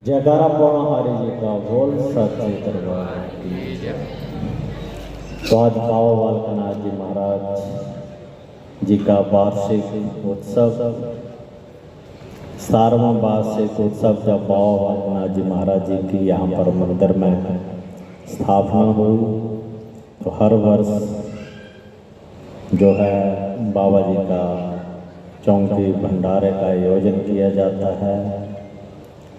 जयकारा पौना हरि जी का बोल सच्चे दरबार की जय। तो आज बाबा बालकनाथ जी महाराज जी का वार्षिक उत्सव 17वां वार्षिक उत्सव जब बाबा बालकनाथ जी महाराज जी की यहाँ पर मंदिर में स्थापना हुई तो हर वर्ष जो है बाबा जी का चौंकी भंडारे का आयोजन किया जाता है।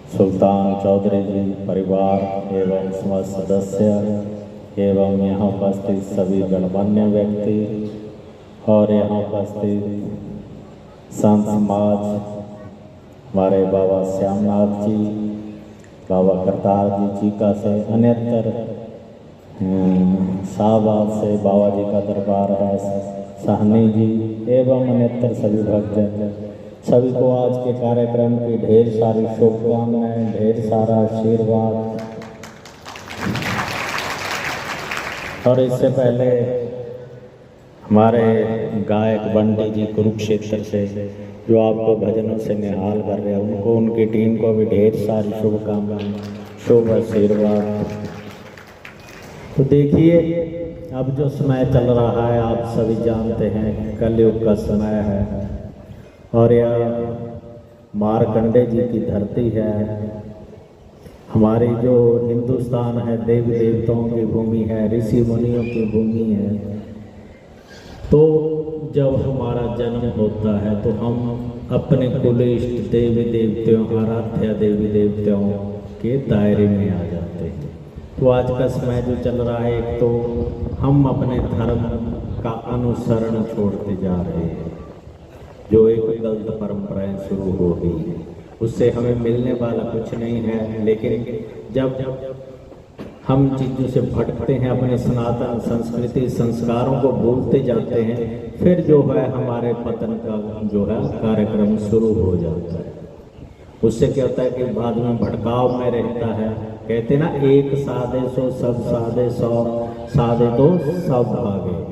सुल्तान चौधरी जी परिवार एवं समस्त सदस्य एवं यहाँ उपस्थित सभी गणमान्य व्यक्ति और यहाँ उपस्थित संत समाज हमारे बाबा श्यामनाथ जी, बाबा करतार जी का से अन्यतर शाहबाद से बाबा जी का दरबार है, साहनी जी एवं अन्यतर सभी भक्तजन सभी को आज के कार्यक्रम की ढेर सारी शुभकामनाएं, ढेर सारा आशीर्वाद। और इससे पहले हमारे गायक बंटी जी कुरुक्षेत्र से जो आपको भजनों से निहाल कर रहे हैं, उनको उनकी टीम को भी ढेर सारी शुभकामनाएं, शुभ आशीर्वाद। तो देखिए अब जो समय चल रहा है आप सभी जानते हैं, कलयुग का समय है और यह मार्कंडे जी की धरती है। हमारी जो हिंदुस्तान है देवी देवताओं की भूमि है, ऋषि मुनियों की भूमि है। तो जब हमारा जन्म होता है तो हम अपने कुलइष्ट देवी देवताओं, आराध्य देवी देवताओं के दायरे में आ जाते हैं। तो आज का समय जो चल रहा है, एक तो हम अपने धर्म का अनुसरण छोड़ते जा रहे हैं, जो एक गलत परंपराएं शुरू हो गई है, उससे हमें मिलने वाला कुछ नहीं है। लेकिन जब हम चीज़ों से भटकते हैं, अपने सनातन संस्कृति संस्कारों को भूलते जाते हैं, फिर जो है हमारे पतन का जो है कार्यक्रम शुरू हो जाता है। उससे क्या होता है कि बाद में भटकाव में रहता है। कहते ना, एक साधे सो सब साधे, 100 साधे तो सब भागे।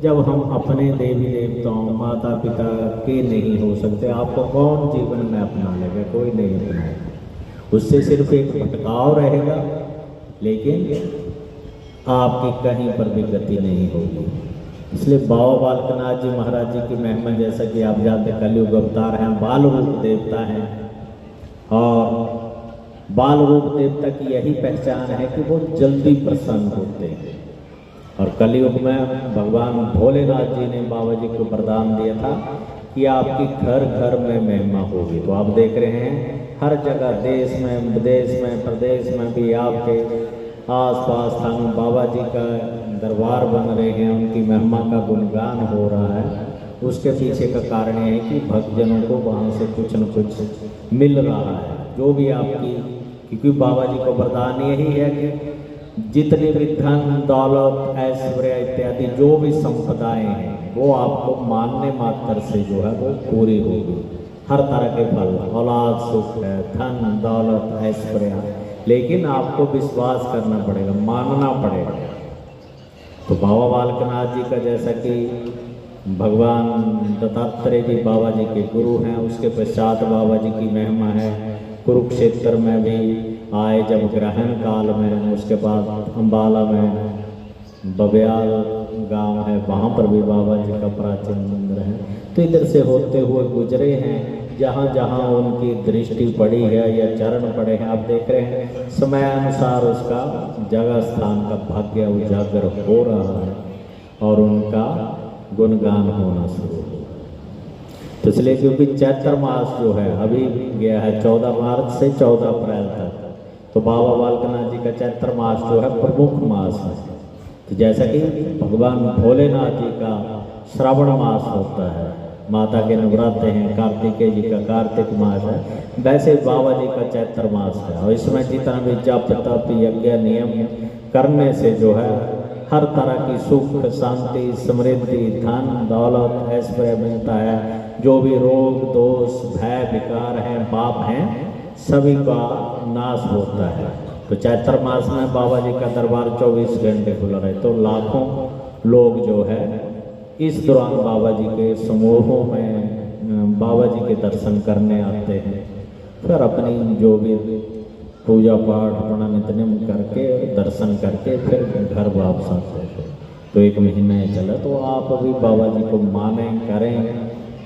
जब हम अपने देवी देवताओं माता पिता के नहीं हो सकते, आपको कौन जीवन में अपना लेगा? कोई नहीं अपनाएगा। उससे सिर्फ एक भटकाव रहेगा, लेकिन आपकी कहीं पर भी गति नहीं होगी। इसलिए बाबा बालकनाथ जी महाराज जी की महिमा, जैसा कि आप जानते हैं, कलयुग अवतार हैं, बाल रूप देवता हैं। और बाल रूप देवता की यही पहचान है कि वो जल्दी प्रसन्न होते हैं। और कलयुग में भगवान भोलेनाथ जी ने बाबा जी को वरदान दिया था कि आपकी घर घर में महिमा होगी। तो आप देख रहे हैं हर जगह, देश में, विदेश में, प्रदेश में भी आपके आसपास स्थानों बाबा जी का दरबार बन रहे हैं, उनकी महिमा का गुणगान हो रहा है। उसके पीछे का कारण ये है कि भक्तजनों को वहाँ से कुछ न कुछ मिल रहा है, जो भी आपकी, क्योंकि बाबा जी को वरदान यही है कि जितने भी धन दौलत ऐश्वर्य इत्यादि जो भी संपदाएं हैं, वो आपको मानने मात्र से जो है वो पूरी होगी। हर तरह के फल, औलाद सुख है, धन दौलत ऐश्वर्य, लेकिन आपको विश्वास करना पड़ेगा, मानना पड़ेगा। तो बाबा बालकनाथ जी का, जैसा कि भगवान दत्तात्रेय जी बाबा जी के गुरु हैं, उसके पश्चात बाबा जी की महिमा है कुरुक्षेत्र में भी आए जब ग्रहण काल में, उसके बाद अम्बाला में बब्याल गांव है, वहाँ पर भी बाबा जी का प्राचीन मंदिर है। तो इधर से होते हुए गुजरे हैं, जहाँ जहाँ उनकी दृष्टि पड़ी है या चरण पड़े हैं, आप देख रहे हैं समय अनुसार उसका जगह स्थान का भाग्य उजागर हो रहा है और उनका गुणगान होना शुरू हो। तो इसलिए क्योंकि चैत्र मास जो है अभी गया है 14 मार्च से 14 अप्रैल तक, तो बाबा बालकनाथ जी का चैत्र मास जो है प्रमुख मास है। तो जैसा कि भगवान भोलेनाथ जी का श्रावण मास होता है, माता के नवरात्रे हैं, कार्तिकेय जी का कार्तिक मास है, वैसे बाबा जी का चैत्र मास है। और इसमें जितना भी जप तप यज्ञ नियम करने से जो है हर तरह की सुख शांति समृद्धि धन दौलत ऐश्वर्य मिलता है। जो भी रोग दोष भय विकार हैं, पाप हैं, सभी का नाश होता है। तो चैत्र मास में बाबा जी का दरबार 24 घंटे खुला रहे, तो लाखों लोग जो है इस दौरान बाबा जी के समूहों में बाबा जी के दर्शन करने आते हैं। फिर अपनी जो भी पूजा पाठ अपना नित्यनेम करके दर्शन करके फिर घर वापस आते थे। तो 1 महीना चला। तो आप अभी बाबा जी को मानें, करें,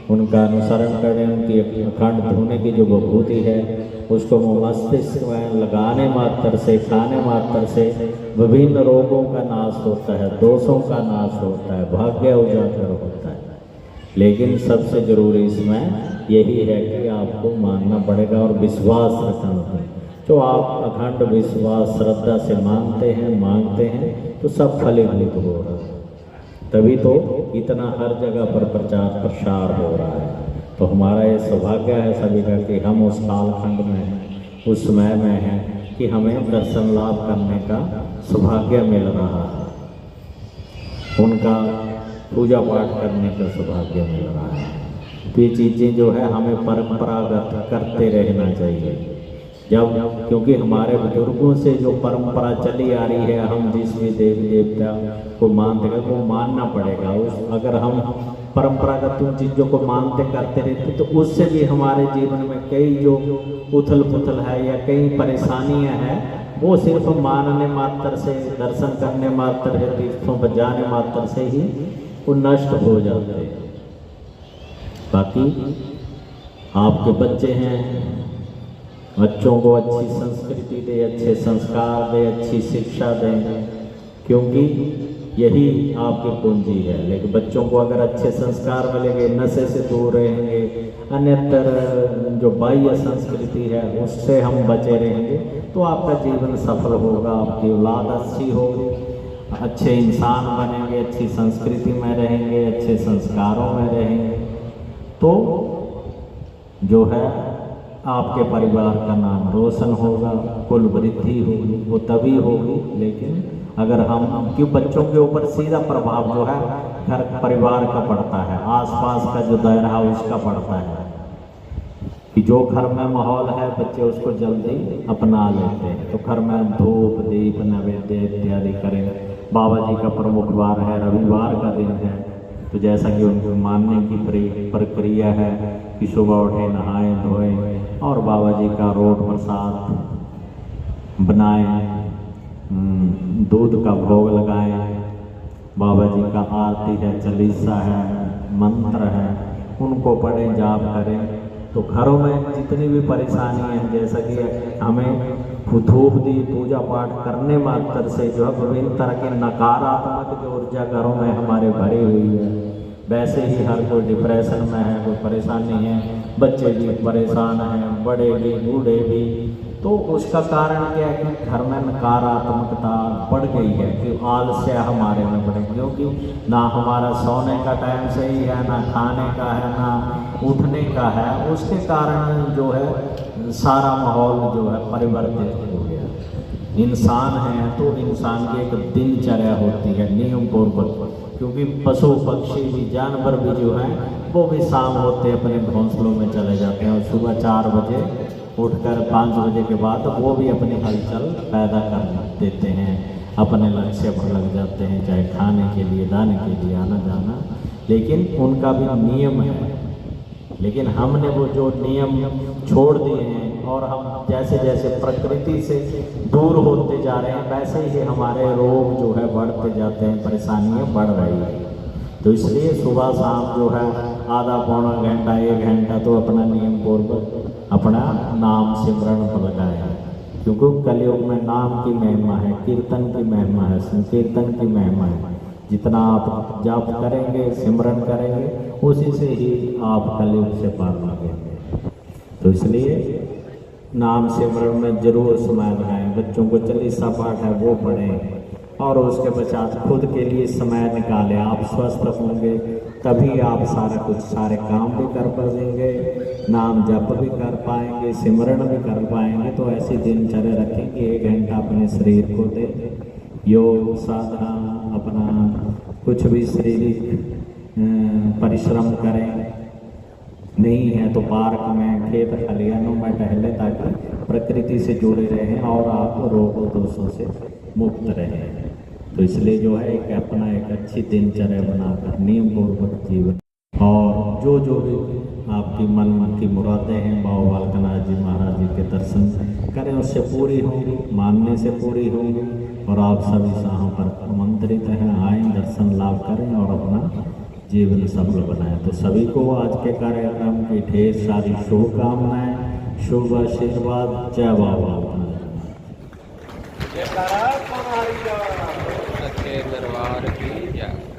उनका अनुसरण करें, उनकी अखंड धुने की जो विभूति है उसको मस्तिष्क में लगाने मात्र से, खाने मात्र से विभिन्न रोगों का नाश होता है, दोषों का नाश होता है, भाग्य उजागर होता है। लेकिन सबसे जरूरी इसमें यही है कि आपको मानना पड़ेगा और विश्वास रखना होगा। जो आप अखंड विश्वास श्रद्धा से मानते हैं, मांगते हैं, तो सब फलीभूत हो रहा है। तभी तो इतना हर जगह पर प्रचार प्रसार हो रहा है। तो हमारा ये सौभाग्य है सभी का कि हम उस कालखंड में हैं, उस समय में हैं कि हमें दर्शन लाभ करने का सौभाग्य मिल रहा है, उनका पूजा पाठ करने का सौभाग्य मिल रहा है। तो ये चीज़ें जो है हमें परंपरागत करते रहना चाहिए। जब क्योंकि हमारे बुजुर्गों से जो परंपरा चली आ रही है, हम जिस भी देवी देवता को मानते हैं वो मानना पड़ेगा। उस अगर हम परंपरागत उन चीज़ों को मानते करते रहते तो उससे भी हमारे जीवन में कई जो उथल पुथल है या कई परेशानियां हैं वो सिर्फ मानने मात्र से, दर्शन करने मात्र से, तीर्थों पर जाने मात्र से ही वो नष्ट हो जाते हैं। बाकी आपके बच्चे हैं, बच्चों को अच्छी संस्कृति दे, अच्छे संस्कार दे, अच्छी शिक्षा दें, क्योंकि यही आपकी पूंजी है। लेकिन बच्चों को अगर अच्छे संस्कार मिलेंगे, नशे से दूर रहेंगे, अन्यत्र जो बाह्य संस्कृति है उससे हम बचे रहेंगे, तो आपका जीवन सफल होगा, आपकी औलाद अच्छी होगी, अच्छे इंसान बनेंगे, अच्छी संस्कृति में रहेंगे, अच्छे संस्कारों में रहेंगे, तो जो है आपके परिवार का नाम रोशन होगा, कुल वृद्धि होगी, वो तभी होगी। लेकिन अगर हम क्यों बच्चों के ऊपर सीधा प्रभाव जो है घर परिवार का पड़ता है, आसपास का जो दायरा है उसका पड़ता है, कि जो घर में माहौल है बच्चे उसको जल्दी अपना लेते हैं। तो घर में धूप दीप नैवेद्य इत्यादि करें। बाबा जी का प्रमुख वार है, रविवार का दिन है, तो जैसा कि उनको मानने की प्रक्रिया है कि सुबह उठे, नहाएं धोएं और बाबा जी का रोट प्रसाद बनाएं, दूध का भोग लगाएं, बाबा जी का आरती है, चालीसा है, मंत्र है, उनको पढ़ें, जाप करें। तो घरों में जितनी भी परेशानियां हैं, जैसा कि हमें धूप दी पूजा पाठ करने मात्र से जो है विभिन्न तरह के नकारात्मक जो ऊर्जा घरों में हमारे भरी हुई है, वैसे ही हर कोई डिप्रेशन में है, कोई परेशानी है, बच्चे भी परेशान हैं, बड़े भी बूढ़े भी। तो उसका कारण क्या है कि घर में नकारात्मकता बढ़ गई है, कि आलस्य हमारे में बढ़ गई, क्योंकि ना हमारा सोने का टाइम सही है, ना खाने का है, ना उठने का है। उसके कारण जो है सारा माहौल जो है परिवर्तित हो गया। इंसान है तो इंसान की एक दिनचर्या होती है नियम पूर्वक, क्योंकि पशु पक्षी भी, जानवर भी जो हैं वो भी शाम होते अपने घोंसलों में चले जाते हैं और सुबह 4 बजे उठकर 5 बजे के बाद वो भी अपनी हलचल पैदा कर देते हैं, अपने लक्ष्य पर लग जाते हैं, चाहे खाने के लिए, दाने के लिए, आना जाना। लेकिन उनका भी नियम है। लेकिन हमने वो जो नियम छोड़ दिए हैं और हम जैसे जैसे प्रकृति से दूर होते जा रहे हैं, वैसे ही हमारे रोग जो है बढ़ते जाते हैं, परेशानियां बढ़ रही है। तो इसलिए सुबह शाम जो है आधा पौना घंटा 1 घंटा तो अपना नियम पूर्वक अपना नाम सिमरण पर लगाए, क्योंकि कलयुग में नाम की महिमा है, कीर्तन की महिमा है, संकीर्तन की महिमा है। जितना आप जाप करेंगे, सिमरन करेंगे, उसी से ही आप कलयुग से पार लगेंगे। तो इसलिए नाम सिमरन में जरूर समय लगाएं। बच्चों को चालीसा पाठ है वो पढ़ें और उसके पश्चात खुद के लिए समय निकालें। आप स्वस्थ होंगे तभी आप सारा कुछ, सारे काम भी कर पाएंगे, नाम जप भी कर पाएंगे, सिमरन भी कर पाएंगे। तो ऐसी दिनचर्या रखें कि 1 घंटा अपने शरीर को दें, योग साधना, अपना कुछ भी शारीरिक परिश्रम करें। नहीं है तो पार्क में, खेत खलिहानों में टहले, ताकि प्रकृति से जुड़े रहें और आप रोगों दोषों से मुक्त रहें। तो इसलिए जो है एक अपना एक अच्छी दिनचर्या बनाकर नियम पूर्वक जीवन, और जो भी आपकी मन की मुरादें हैं बाबा बालकनाथ जी महाराज जी के दर्शन करें, उससे पूरी होंगी, मानने से पूरी होंगी। और आप सभी यहाँ पर आमंत्रित हैं, आएँ, दर्शन लाभ करें और अपना जीवन सफल बनाएं। तो सभी को आज के कार्यक्रम की ढेर सारी शुभकामनाएं, शुभ आशीर्वाद। जय बाबा सच्चे दरबार की जय।